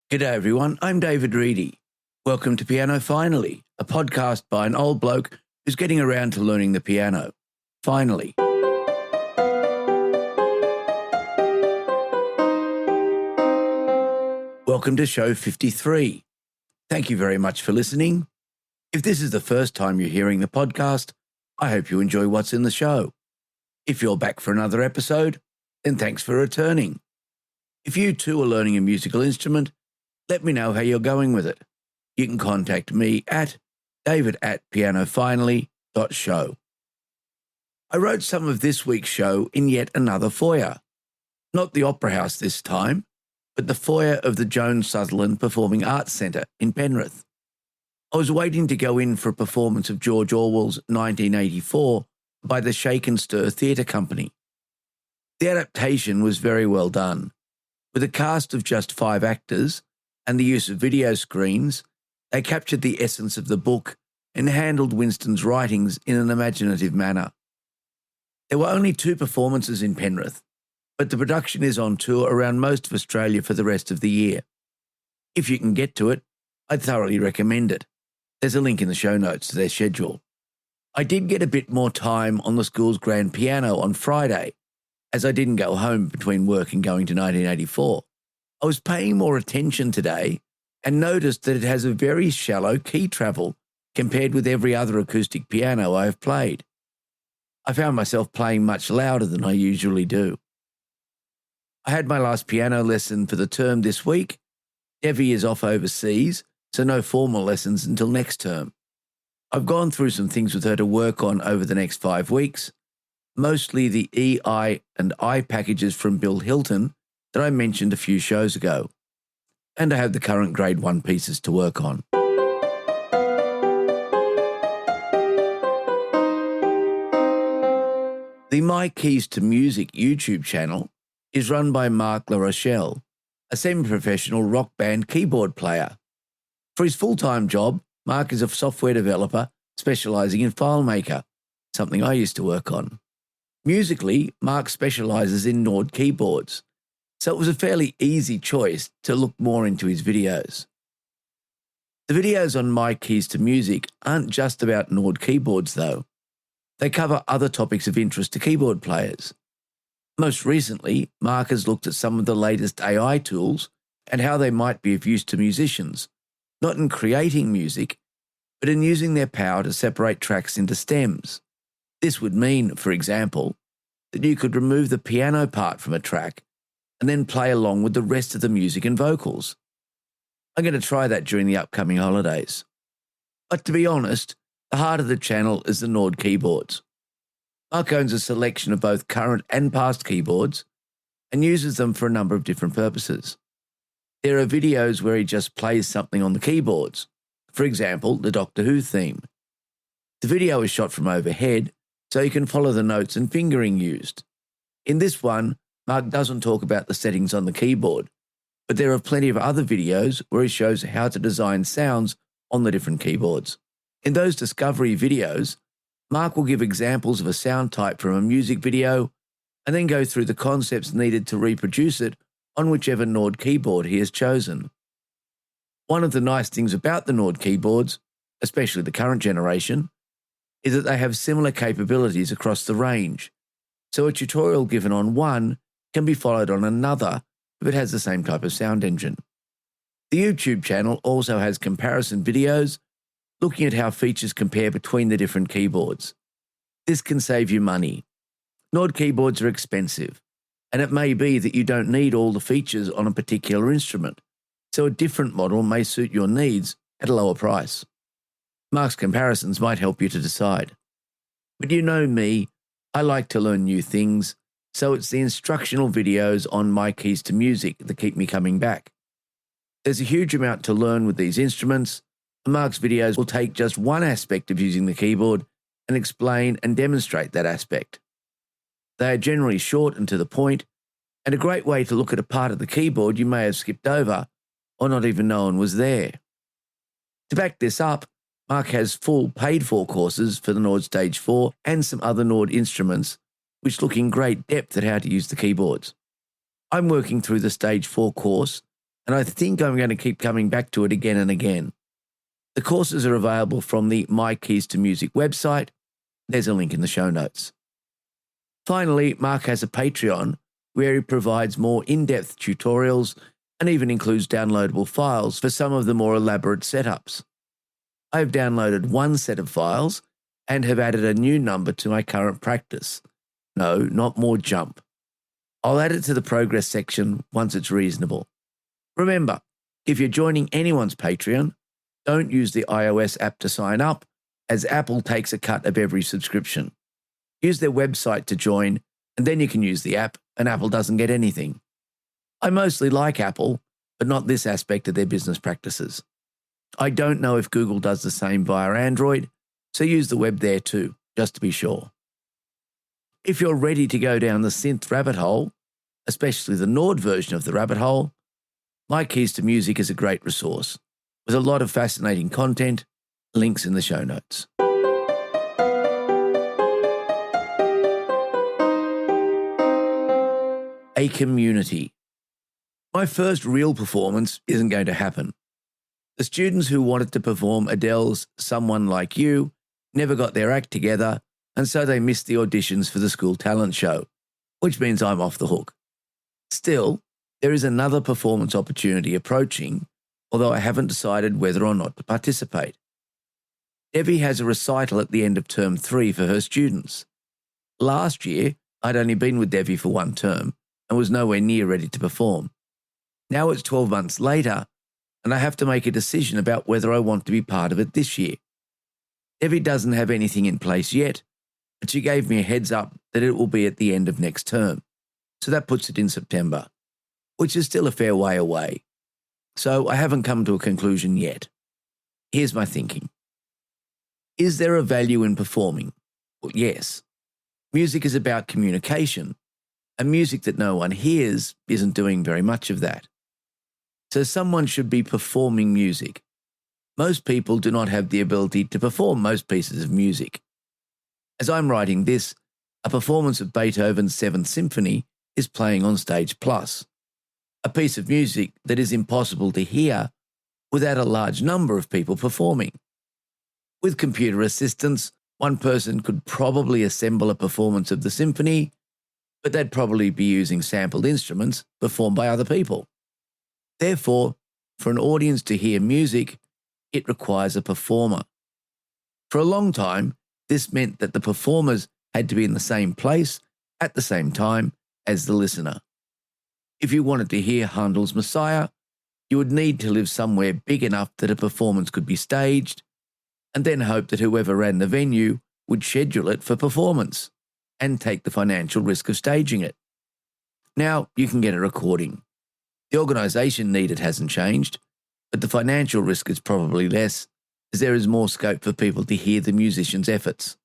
G'day everyone, I'm David Reedy. Welcome to Piano Finally, a podcast by an old bloke who's getting around to learning the piano. Finally. Welcome to show 53. Thank you very much for listening. If this is the first time you're hearing the podcast, I hope you enjoy what's in the show. If you're back for another episode, then thanks for returning. If you too are learning a musical instrument, let me know how you're going with it. You can contact me at david@pianofinally.show. I wrote some of this week's show in yet another foyer. Not the Opera House this time, but the foyer of the Joan Sutherland Performing Arts Centre in Penrith. I was waiting to go in for a performance of George Orwell's 1984 by the Shake and Stir Theatre Company. The adaptation was very well done. With a cast of just 5 actors, and the use of video screens, they captured the essence of the book and handled Winston's writings in an imaginative manner. There were only 2 performances in Penrith, but the production is on tour around most of Australia for the rest of the year. If you can get to it, I'd thoroughly recommend it. There's a link in the show notes to their schedule. I did get a bit more time on the school's grand piano on Friday, as I didn't go home between work and going to 1984. I was paying more attention today and noticed that it has a very shallow key travel compared with every other acoustic piano I have played. I found myself playing much louder than I usually do. I had my last piano lesson for the term this week. Devi is off overseas, so no formal lessons until next term. I've gone through some things with her to work on over the next 5 weeks, mostly the E, I and I packages from Bill Hilton that I mentioned a few shows ago, and I have the current grade 1 pieces to work on. The My Keys to Music YouTube channel is run by Marc Larochelle, a semi-professional rock band keyboard player. For his full-time job, Marc is a software developer specialising in FileMaker, something I used to work on. Musically, Marc specialises in Nord keyboards, so it was a fairly easy choice to look more into his videos. The videos on My Keys to Music aren't just about Nord keyboards though. They cover other topics of interest to keyboard players. Most recently, Marc has looked at some of the latest AI tools and how they might be of use to musicians, not in creating music, but in using their power to separate tracks into stems. This would mean, for example, that you could remove the piano part from a track and then play along with the rest of the music and vocals. I'm going to try that during the upcoming holidays. But to be honest, the heart of the channel is the Nord keyboards. Marc owns a selection of both current and past keyboards and uses them for a number of different purposes. There are videos where he just plays something on the keyboards, for example, the Doctor Who theme. The video is shot from overhead, so you can follow the notes and fingering used. In this one, Marc doesn't talk about the settings on the keyboard, but there are plenty of other videos where he shows how to design sounds on the different keyboards. In those discovery videos, Marc will give examples of a sound type from a music video and then go through the concepts needed to reproduce it on whichever Nord keyboard he has chosen. One of the nice things about the Nord keyboards, especially the current generation, is that they have similar capabilities across the range, so a tutorial given on one can be followed on another if it has the same type of sound engine. The YouTube channel also has comparison videos looking at how features compare between the different keyboards. This can save you money. Nord keyboards are expensive, and it may be that you don't need all the features on a particular instrument, so a different model may suit your needs at a lower price. Marc's comparisons might help you to decide. But you know me, I like to learn new things, so it's the instructional videos on My Keys to Music that keep me coming back. There's a huge amount to learn with these instruments, and Marc's videos will take just one aspect of using the keyboard and explain and demonstrate that aspect. They are generally short and to the point, and a great way to look at a part of the keyboard you may have skipped over or not even known was there. To back this up, Marc has full paid-for courses for the Nord Stage 4 and some other Nord instruments, which look in great depth at how to use the keyboards. I'm working through the Stage 4 course and I think I'm going to keep coming back to it again and again. The courses are available from the My Keys to Music website. There's a link in the show notes. Finally, Marc has a Patreon where he provides more in-depth tutorials and even includes downloadable files for some of the more elaborate setups. I have downloaded one set of files and have added a new number to my current practice. No, not more jump. I'll add it to the progress section once it's reasonable. Remember, if you're joining anyone's Patreon, don't use the iOS app to sign up, as Apple takes a cut of every subscription. Use their website to join, and then you can use the app, and Apple doesn't get anything. I mostly like Apple, but not this aspect of their business practices. I don't know if Google does the same via Android, so use the web there too, just to be sure. If you're ready to go down the synth rabbit hole, especially the Nord version of the rabbit hole, My Keys to Music is a great resource, with a lot of fascinating content, links in the show notes. A community. My first real performance isn't going to happen. The students who wanted to perform Adele's Someone Like You never got their act together, and so they missed the auditions for the school talent show, which means I'm off the hook. Still, there is another performance opportunity approaching, although I haven't decided whether or not to participate. Debbie has a recital at the end of term 3 for her students. Last year, I'd only been with Debbie for one term and was nowhere near ready to perform. Now it's 12 months later, and I have to make a decision about whether I want to be part of it this year. Debbie doesn't have anything in place yet, but she gave me a heads up that it will be at the end of next term, so that puts it in September, which is still a fair way away. So I haven't come to a conclusion yet. Here's my thinking. Is there a value in performing? Well, yes. Music is about communication, and music that no one hears isn't doing very much of that. So someone should be performing music. Most people do not have the ability to perform most pieces of music. As I'm writing this, a performance of Beethoven's 7th Symphony is playing on Stage Plus, a piece of music that is impossible to hear without a large number of people performing. With computer assistance, one person could probably assemble a performance of the symphony, but they'd probably be using sampled instruments performed by other people. Therefore, for an audience to hear music, it requires a performer. For a long time, this meant that the performers had to be in the same place at the same time as the listener. If you wanted to hear Handel's Messiah, you would need to live somewhere big enough that a performance could be staged, and then hope that whoever ran the venue would schedule it for performance and take the financial risk of staging it. Now you can get a recording. The organisation needed hasn't changed, but the financial risk is probably less, as there is more scope for people to hear the musician's efforts.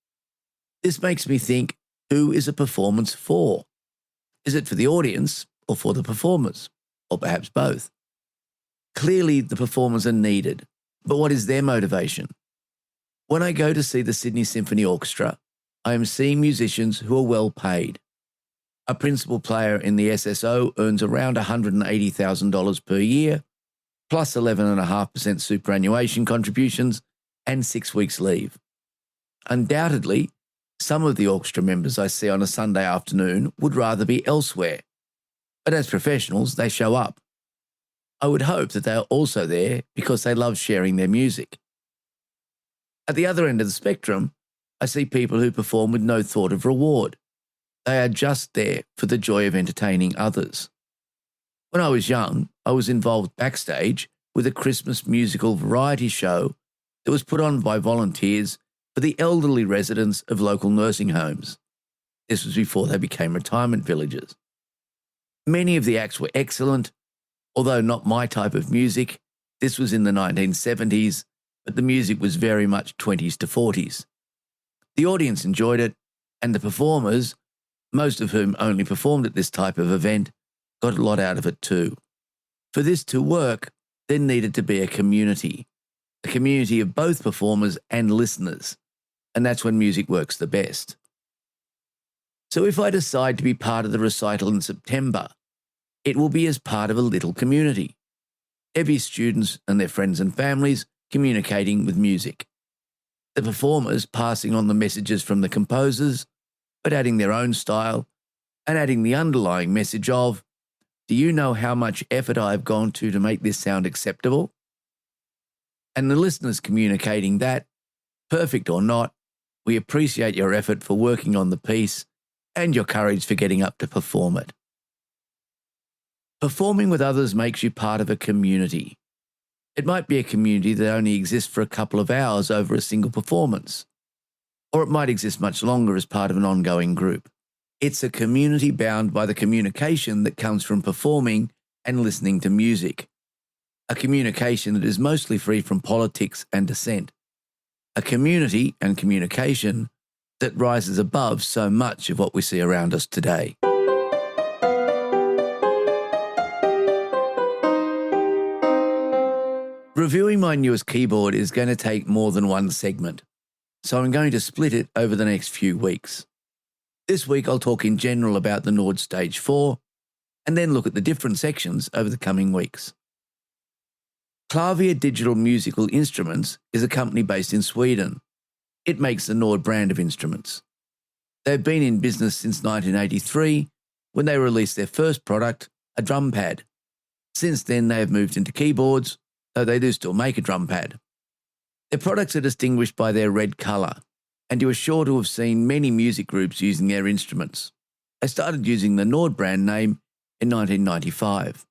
This makes me think, who is a performance for? Is it for the audience or for the performers? Or perhaps both? Clearly, the performers are needed, but what is their motivation? When I go to see the Sydney Symphony Orchestra, I am seeing musicians who are well paid. A principal player in the SSO earns around $180,000 per year, plus 11.5% superannuation contributions and 6 weeks leave. Undoubtedly, some of the orchestra members I see on a Sunday afternoon would rather be elsewhere, but as professionals, they show up. I would hope that they are also there because they love sharing their music. At the other end of the spectrum, I see people who perform with no thought of reward. They are just there for the joy of entertaining others. When I was young, I was involved backstage with a Christmas musical variety show that was put on by volunteers for the elderly residents of local nursing homes. This was before they became retirement villages. Many of the acts were excellent, although not my type of music. This was in the 1970s, but the music was very much 20s to 40s. The audience enjoyed it, and the performers, most of whom only performed at this type of event, got a lot out of it too. For this to work, there needed to be a community of both performers and listeners, and that's when music works the best. So if I decide to be part of the recital in September, it will be as part of a little community. heavy students and their friends and families communicating with music. The performers passing on the messages from the composers, but adding their own style and adding the underlying message of, do you know how much effort I've gone to make this sound acceptable? And the listeners communicating that, perfect or not, we appreciate your effort for working on the piece and your courage for getting up to perform it. Performing with others makes you part of a community. It might be a community that only exists for a couple of hours over a single performance, or it might exist much longer as part of an ongoing group. It's a community bound by the communication that comes from performing and listening to music. A communication that is mostly free from politics and dissent. A community and communication that rises above so much of what we see around us today. Reviewing my newest keyboard is going to take more than one segment, so I'm going to split it over the next few weeks. This week I'll talk in general about the Nord Stage 4 and then look at the different sections over the coming weeks. Klavier Digital Musical Instruments is a company based in Sweden. It makes the Nord brand of instruments. They've been in business since 1983 when they released their first product, a drum pad. Since then they have moved into keyboards, though they do still make a drum pad. Their products are distinguished by their red colour, and you are sure to have seen many music groups using their instruments. They started using the Nord brand name in 1995.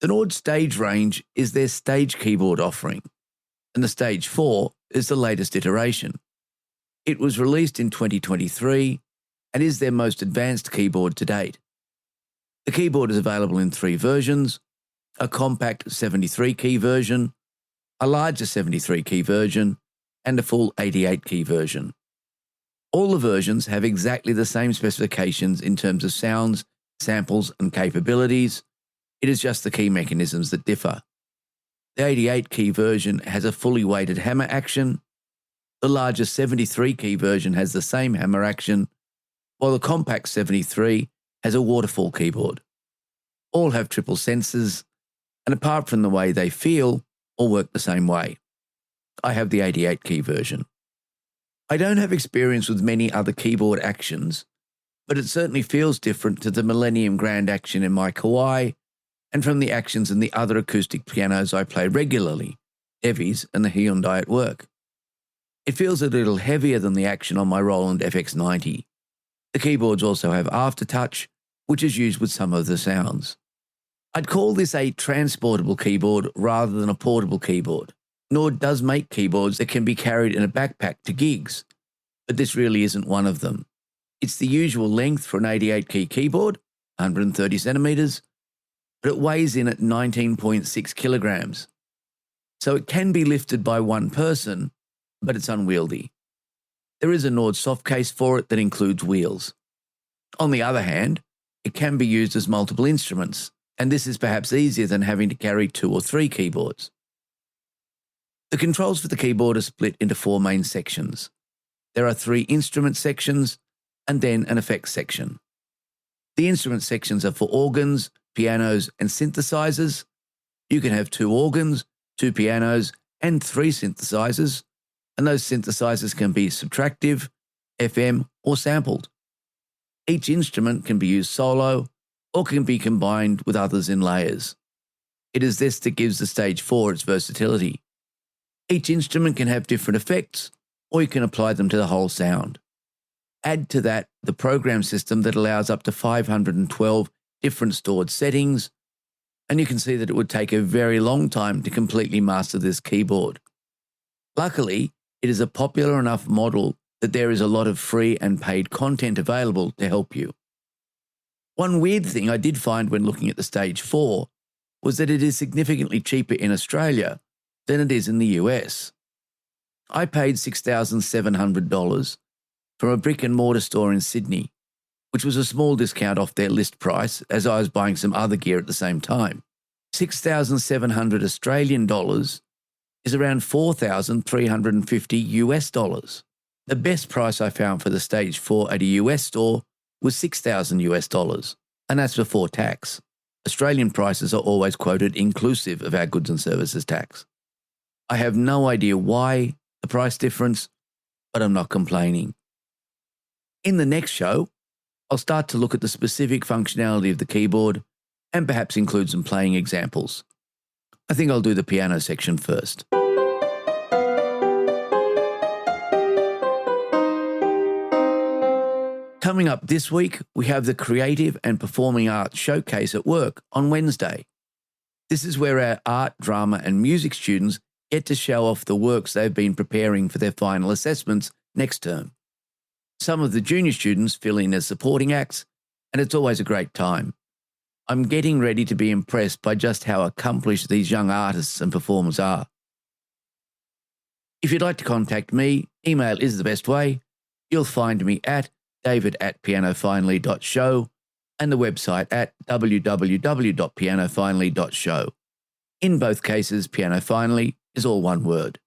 The Nord Stage range is their stage keyboard offering, and the Stage 4 is the latest iteration. It was released in 2023 and is their most advanced keyboard to date. The keyboard is available in 3 versions, a compact 73-key version, a larger 73-key version, and a full 88-key version. All the versions have exactly the same specifications in terms of sounds, samples, and capabilities. It is just the key mechanisms that differ. The 88-key version has a fully weighted hammer action. The larger 73-key version has the same hammer action, while the compact 73 has a waterfall keyboard. All have triple sensors, and apart from the way they feel, all work the same way. I have the 88-key version. I don't have experience with many other keyboard actions, but it certainly feels different to the Millennium Grand action in my Kauai and from the actions in the other acoustic pianos I play regularly, Evie's and the Hyundai at work. It feels a little heavier than the action on my Roland FX90. The keyboards also have aftertouch, which is used with some of the sounds. I'd call this a transportable keyboard rather than a portable keyboard. Nord does make keyboards that can be carried in a backpack to gigs, but this really isn't one of them. It's the usual length for an 88-key keyboard, 130 centimetres, but it weighs in at 19.6 kilograms. So it can be lifted by one person, but it's unwieldy. There is a Nord soft case for it that includes wheels. On the other hand, it can be used as multiple instruments, and this is perhaps easier than having to carry 2 or 3 keyboards. The controls for the keyboard are split into 4 main sections. There are 3 instrument sections and then an effects section. The instrument sections are for organs, pianos, and synthesizers. You can have 2 organs, 2 pianos, and 3 synthesizers, and those synthesizers can be subtractive, FM, or sampled. Each instrument can be used solo or can be combined with others in layers. It is this that gives the Stage 4 its versatility. Each instrument can have different effects, or you can apply them to the whole sound. Add to that the program system that allows up to 512 different stored settings, and you can see that it would take a very long time to completely master this keyboard. Luckily, it is a popular enough model that there is a lot of free and paid content available to help you. One weird thing I did find when looking at the Stage 4 was that it is significantly cheaper in Australia than it is in the US. I paid $6,700 from a brick and mortar store in Sydney, which was a small discount off their list price as I was buying some other gear at the same time. 6,700 Australian dollars is around 4,350 US dollars. The best price I found for the Stage 4 at a US store was 6,000 US dollars, and that's before tax. Australian prices are always quoted inclusive of our goods and services tax. I have no idea why the price difference, but I'm not complaining. In the next show, I'll start to look at the specific functionality of the keyboard and perhaps include some playing examples. I think I'll do the piano section first. Coming up this week, we have the Creative and Performing Arts Showcase at work on Wednesday. This is where our art, drama and music students get to show off the works they've been preparing for their final assessments next term. Some of the junior students fill in as supporting acts, and it's always a great time. I'm getting ready to be impressed by just how accomplished these young artists and performers are. If you'd like to contact me, email is the best way. You'll find me at david@pianofinally.show and the website at www.pianofinally.show. In both cases, Piano Finally is all one word.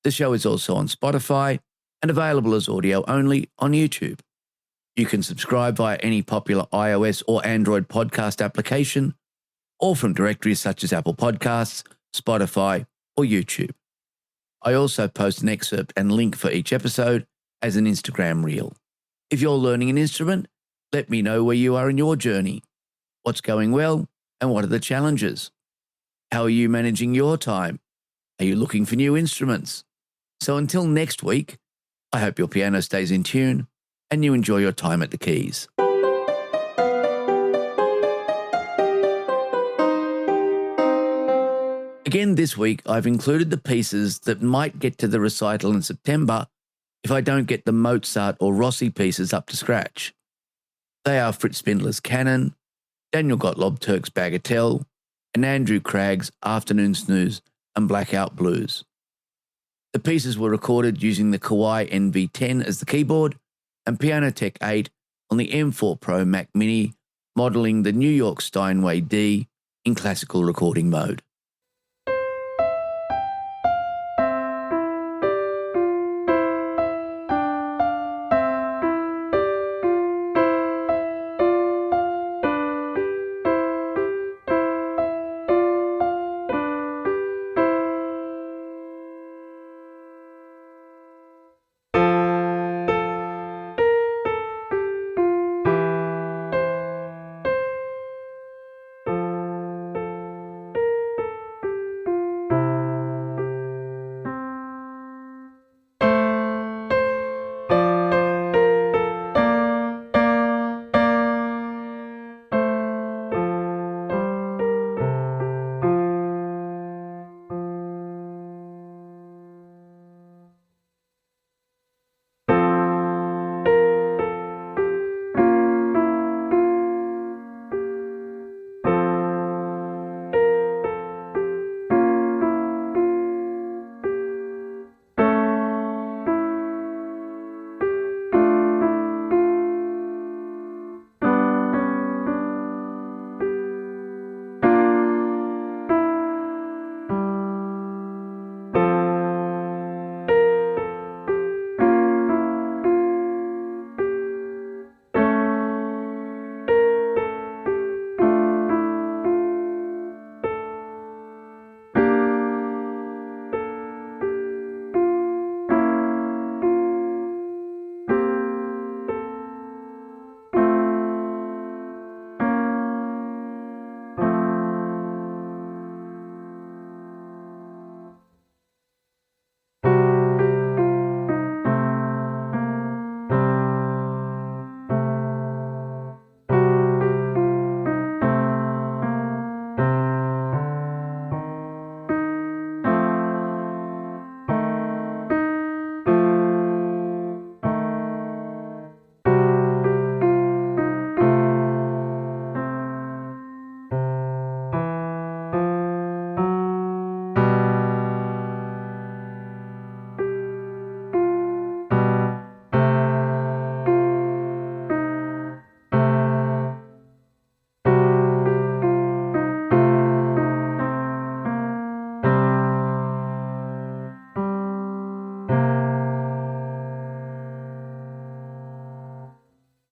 The show is also on Spotify and available as audio only on YouTube. You can subscribe via any popular iOS or Android podcast application or from directories such as Apple Podcasts, Spotify, or YouTube. I also post an excerpt and link for each episode as an Instagram reel. If you're learning an instrument, let me know where you are in your journey. What's going well and what are the challenges? How are you managing your time? Are you looking for new instruments? So until next week, I hope your piano stays in tune and you enjoy your time at the keys. Again this week, I've included the pieces that might get to the recital in September if I don't get the Mozart or Rossi pieces up to scratch. They are Fritz Spindler's Canon, Daniel Gottlob Turk's Bagatelle, and Andrew Cragg's Afternoon Snooze and Blackout Blues. The pieces were recorded using the Kawai NV10 as the keyboard and Pianotech 8 on the M4 Pro Mac Mini, modelling the New York Steinway D in classical recording mode.